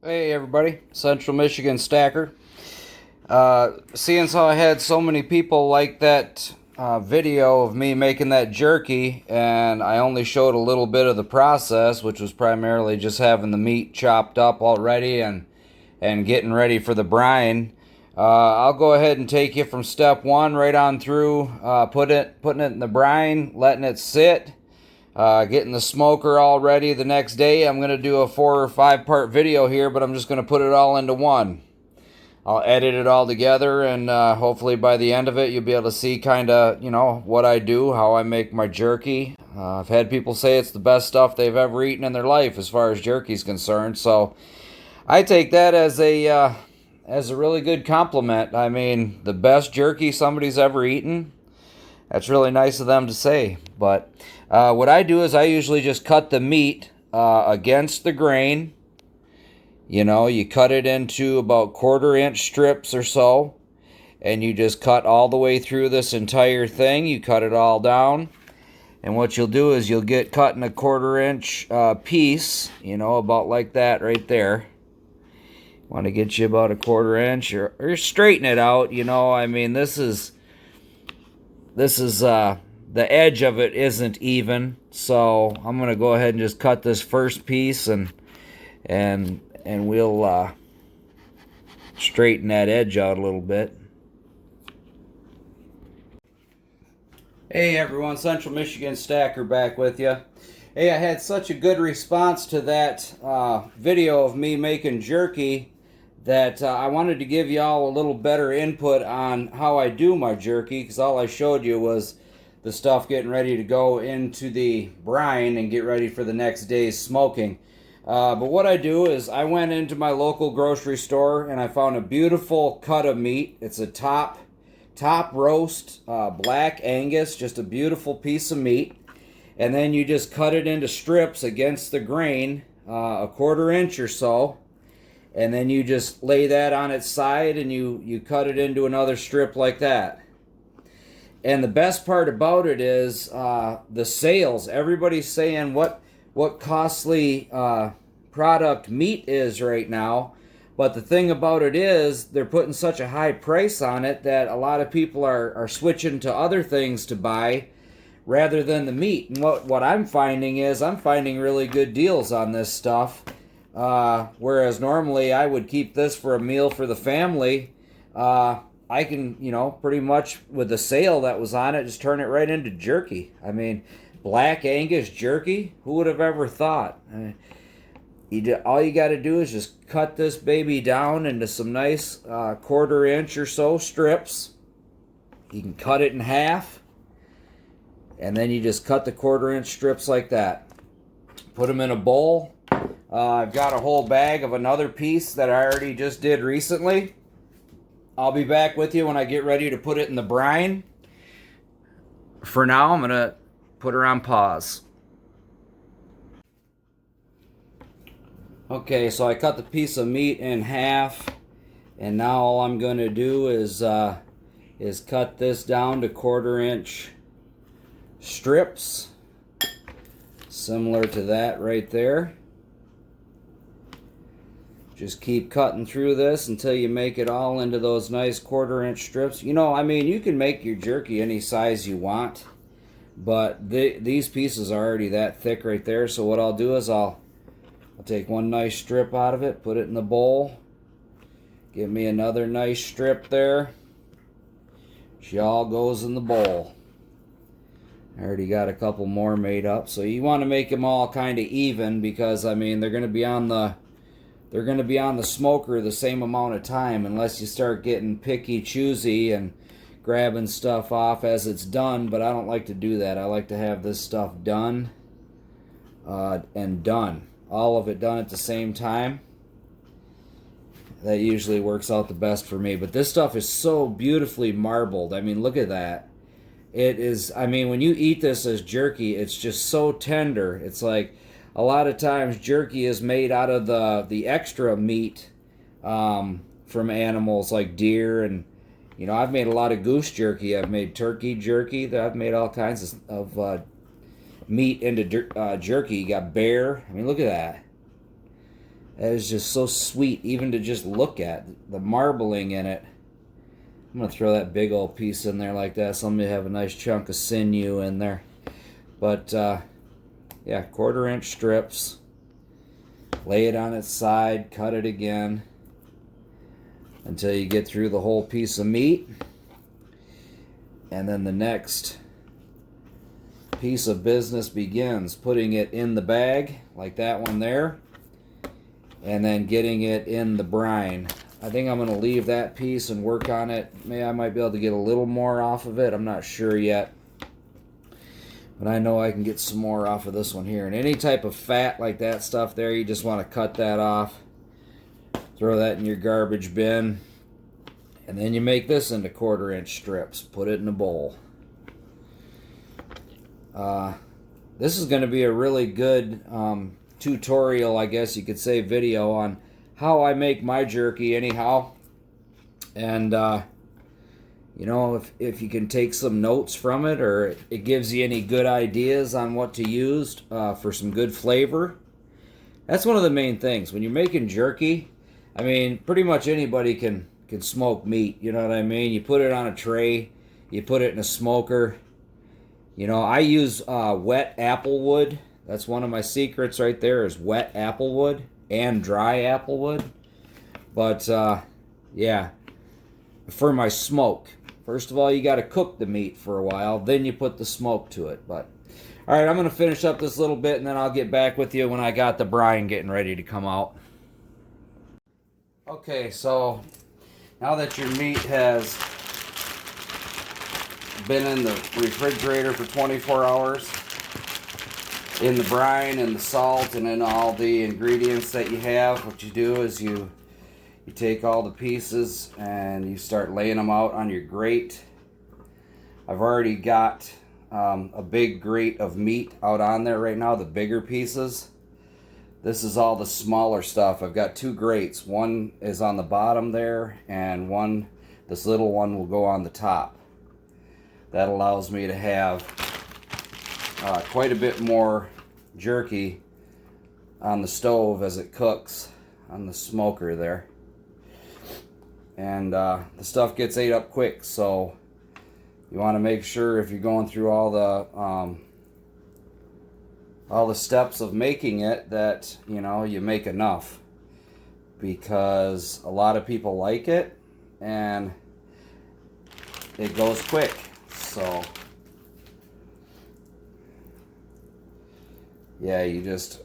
Hey everybody, Central Michigan Stacker. Seeing how I had so many people like that video of me making that jerky, and I only showed a little bit of the process, which was primarily just having the meat chopped up already and getting ready for the brine. I'll go ahead and take you from step one right on through, putting it in the brine, letting it sit, getting the smoker all ready the next day. I'm going to do a 4 or 5 part video here, but I'm just going to put it all into one. I'll edit it all together, and hopefully by the end of it, you'll be able to see kind of, what I do, how I make my jerky. I've had people say it's the best stuff they've ever eaten in their life as far as jerky's concerned. So I take that as a really good compliment. I mean, the best jerky somebody's ever eaten. That's really nice of them to say. But what I do is I usually just cut the meat against the grain. You cut it into about 1/4 inch strips or so, and you just cut all the way through this entire thing. You cut it all down, and what you'll do is you'll get cut in a 1/4 inch piece, about like that right there. Want to get you about a 1/4 inch, or straighten it out. I mean, this is the edge of it isn't even, so I'm gonna go ahead and just cut this first piece, and we'll straighten that edge out a little bit. Hey everyone, Central Michigan Stacker back with you. Hey, I had such a good response to that video of me making jerky that I wanted to give y'all a little better input on how I do my jerky, because all I showed you was the stuff getting ready to go into the brine and get ready for the next day's smoking. But what I do is I went into my local grocery store and I found a beautiful cut of meat. It's a top roast, black Angus, just a beautiful piece of meat. And then you just cut it into strips against the grain, a 1/4 inch or so. And then you just lay that on its side, and you cut it into another strip like that. And the best part about it is the sales. Everybody's saying what costly product meat is right now. But the thing about it is they're putting such a high price on it that a lot of people are switching to other things to buy rather than the meat. And what I'm finding is I'm finding really good deals on this stuff. Whereas normally I would keep this for a meal for the family. I can, pretty much with the sale that was on it, just turn it right into jerky. I mean, black Angus jerky? Who would have ever thought? All you got to do is just cut this baby down into some nice 1/4 inch or so strips. You can cut it in half, and then you just cut the 1/4 inch strips like that. Put them in a bowl. I've got a whole bag of another piece that I already just did recently. I'll be back with you when I get ready to put it in the brine. For now, I'm going to put her on pause. Okay, so I cut the piece of meat in half, and now all I'm going to do is cut this down to 1/4 inch strips, similar to that right there. Just keep cutting through this until you make it all into those nice 1/4 inch strips. I mean, you can make your jerky any size you want, but these pieces are already that thick right there. So what I'll do is I'll take one nice strip out of it, put it in the bowl. Give me another nice strip there. She all goes in the bowl. I already got a couple more made up. So you want to make them all kind of even, because I mean they're going to be on the smoker the same amount of time, unless you start getting picky choosy and grabbing stuff off as it's done. But I don't like to do that. I like to have this stuff done and done. All of it done at the same time. That usually works out the best for me. But this stuff is so beautifully marbled. I mean, look at that. It is, I mean, when you eat this as jerky, it's just so tender. It's like, a lot of times jerky is made out of the extra meat from animals like deer, and I've made a lot of goose jerky. I've made turkey jerky. I've made all kinds of meat into jerky. You got bear. I mean, look at that. That is just so sweet, even to just look at. The marbling in it. I'm going to throw that big old piece in there like that, so I'm going to have a nice chunk of sinew in there. But, yeah, 1/4 inch strips. Lay it on its side, cut it again until you get through the whole piece of meat. And then the next piece of business begins, putting it in the bag, like that one there, and then getting it in the brine. I think I'm going to leave that piece and work on it. Maybe I might be able to get a little more off of it. I'm not sure yet. But I know I can get some more off of this one here. And any type of fat like that stuff there, you just want to cut that off. Throw that in your garbage bin. And then you make this into 1/4 inch strips. Put it in a bowl. This is going to be a really good tutorial, I guess you could say, video on how I make my jerky anyhow. And you know, if you can take some notes from it, or it gives you any good ideas on what to use for some good flavor. That's one of the main things. When you're making jerky, I mean, pretty much anybody can smoke meat, you know what I mean? You put it on a tray, you put it in a smoker. You know, I use wet apple wood. That's one of my secrets right there, is wet apple wood and dry apple wood. But, yeah, for my smoke. First of all, you got to cook the meat for a while, then you put the smoke to it. But all right, I'm going to finish up this little bit, and then I'll get back with you when I got the brine getting ready to come out. Okay, so now that your meat has been in the refrigerator for 24 hours, in the brine and the salt and in all the ingredients that you have, what you do is you take all the pieces and you start laying them out on your grate. I've already got a big grate of meat out on there right now, the bigger pieces. This is all the smaller stuff. I've got 2 grates. One is on the bottom there, and this little one will go on the top. That allows me to have quite a bit more jerky on the stove as it cooks on the smoker there. And the stuff gets ate up quick, so you want to make sure, if you're going through all the steps of making it, that you know you make enough, because a lot of people like it and it goes quick. So yeah, you just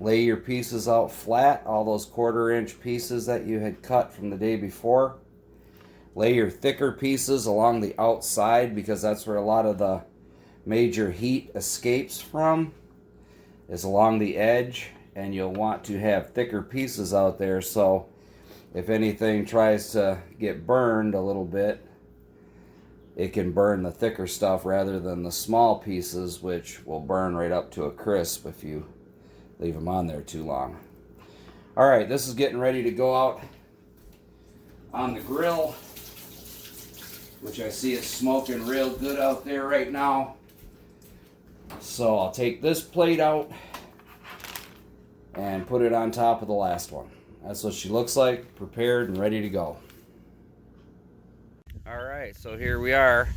lay your pieces out flat, all those 1/4 inch pieces that you had cut from the day before. Lay your thicker pieces along the outside, because that's where a lot of the major heat escapes from, is along the edge. And you'll want to have thicker pieces out there, so if anything tries to get burned a little bit, it can burn the thicker stuff rather than the small pieces, which will burn right up to a crisp if you leave them on there too long. All right, this is getting ready to go out on the grill, which I see is smoking real good out there right now. So I'll take this plate out and put it on top of the last one. That's what she looks like, prepared and ready to go. All right, so here we are,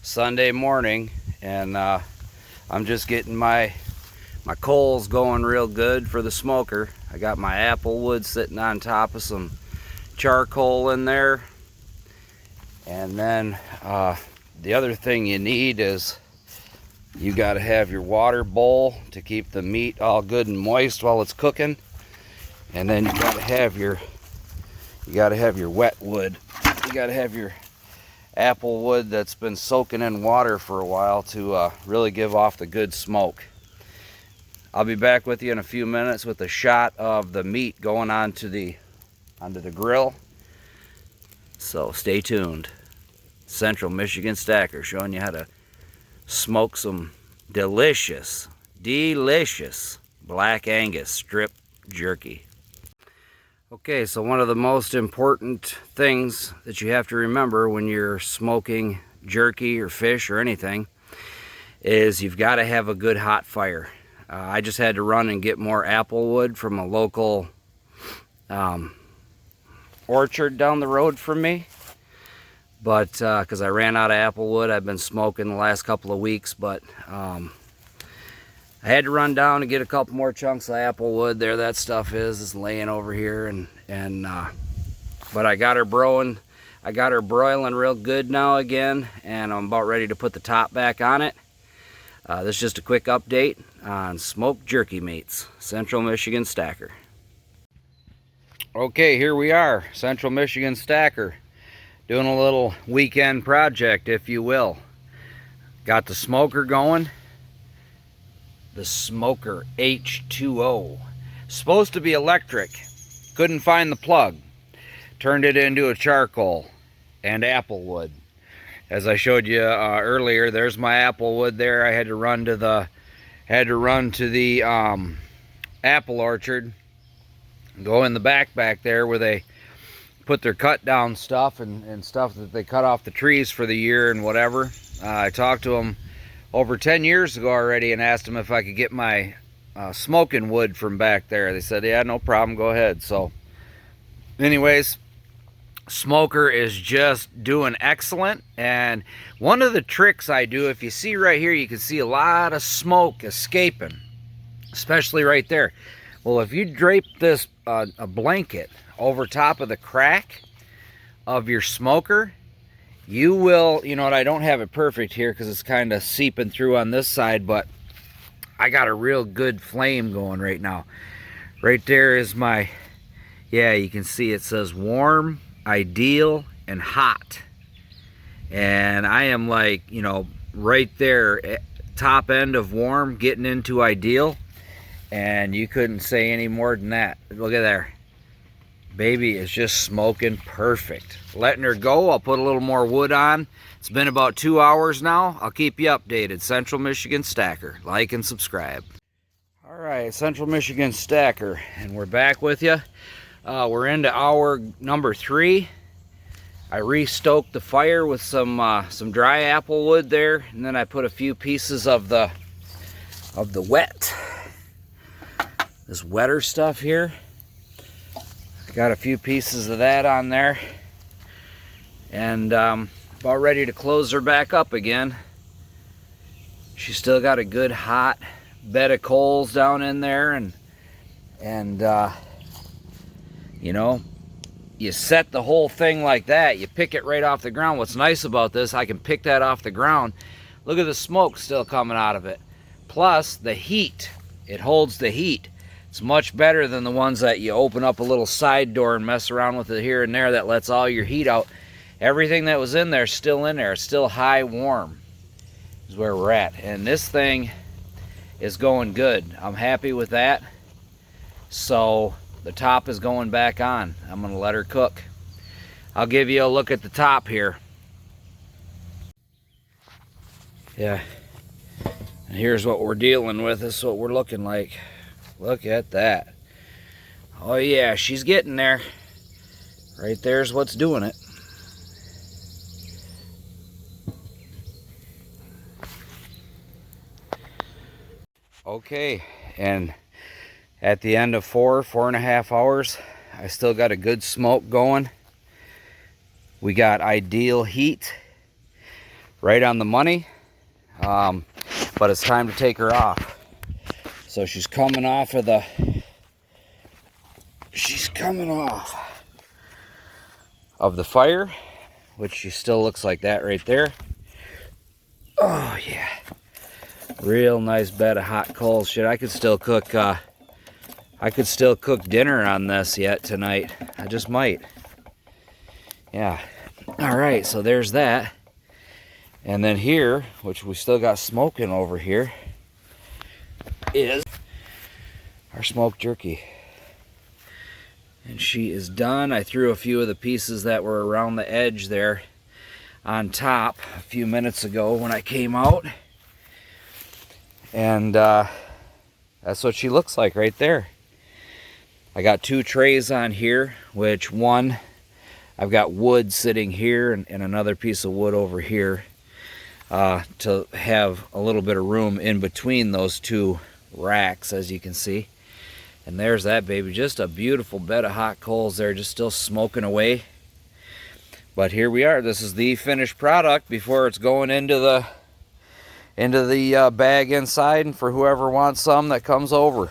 Sunday morning, and I'm just getting my coals going real good for the smoker. I got my apple wood sitting on top of some charcoal in there. And then the other thing you need is you got to have your water bowl to keep the meat all good and moist while it's cooking. And then you got to have your wet wood. You got to have your apple wood that's been soaking in water for a while to really give off the good smoke. I'll be back with you in a few minutes with a shot of the meat going onto the grill. So stay tuned. Central Michigan Stacker showing you how to smoke some delicious Black Angus strip jerky. Okay, so one of the most important things that you have to remember when you're smoking jerky or fish or anything is you've got to have a good hot fire. I just had to run and get more apple wood from a local orchard down the road from me. But because I ran out of apple wood, I've been smoking the last couple of weeks. But I had to run down and get a couple more chunks of apple wood. There, that stuff is laying over here, but I got her broiling. I got her broiling real good now again, and I'm about ready to put the top back on it. This is just a quick update on smoked jerky meats, Central Michigan Stacker. Okay, here we are, Central Michigan Stacker, doing a little weekend project, if you will. Got the smoker going. The Smoker H2O. Supposed to be electric. Couldn't find the plug. Turned it into a charcoal and apple wood. As I showed you earlier, there's my apple wood there. I had to run to the apple orchard. Go in the back there where they put their cut down stuff and stuff that they cut off the trees for the year and whatever. I talked to them over 10 years ago already and asked them if I could get my smoking wood from back there. They said, yeah, no problem, go ahead. So anyways, smoker is just doing excellent. And one of the tricks I do, if you see right here, you can see a lot of smoke escaping, especially right there. Well, if you drape this a blanket over top of the crack of your smoker, you will, you know what, I don't have it perfect here because it's kind of seeping through on this side, but I got a real good flame going right now. Right there is my, yeah, you can see it says warm, ideal, and hot. And I am like, you know, right there, top end of warm, getting into ideal. And you couldn't say any more than that. Look at there. Baby is just smoking perfect. Letting her go. I'll put a little more wood on. It's been about 2 hours now. I'll keep you updated. Central Michigan Stacker. Like and subscribe. All right, Central Michigan Stacker, and we're back with you. We're into hour number 3. I re-stoked the fire with some dry apple wood there, and then I put a few pieces of the wet, this wetter stuff here. Got a few pieces of that on there, and about ready to close her back up again. She's still got a good hot bed of coals down in there, and you know, you set the whole thing like that. You pick it right off the ground. What's nice about this, I can pick that off the ground. Look at the smoke still coming out of it. Plus the heat, it holds the heat. It's much better than the ones that you open up a little side door and mess around with it here and there that lets all your heat out. Everything that was in there is still in there. It's still high warm is where we're at. And this thing is going good. I'm happy with that. So the top is going back on. I'm going to let her cook. I'll give you a look at the top here. Yeah. And here's what we're dealing with. This is what we're looking like. Look at that. Oh yeah, she's getting there. Right there's what's doing it. Okay, and at the end of 4.5 hours, I still got a good smoke going. We got ideal heat, right on the money, but it's time to take her off. So she's coming off of the, fire, which she still looks like that right there. Oh yeah, real nice bed of hot coals. Shit, I could still cook dinner on this yet tonight. I just might. Yeah. All right, so there's that. And then here, which we still got smoking over here, is our smoked jerky. And she is done. I threw a few of the pieces that were around the edge there on top a few minutes ago when I came out. And that's what she looks like right there. I got 2 trays on here, which one, I've got wood sitting here and another piece of wood over here to have a little bit of room in between those 2 racks, as you can see. And there's that baby, just a beautiful bed of hot coals there, just still smoking away. But here we are. This is the finished product before it's going into the bag inside, and for whoever wants some that comes over.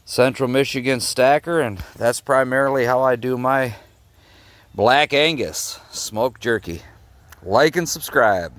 Central Michigan stacker, and that's primarily how I do my Black Angus smoked jerky. Like and subscribe.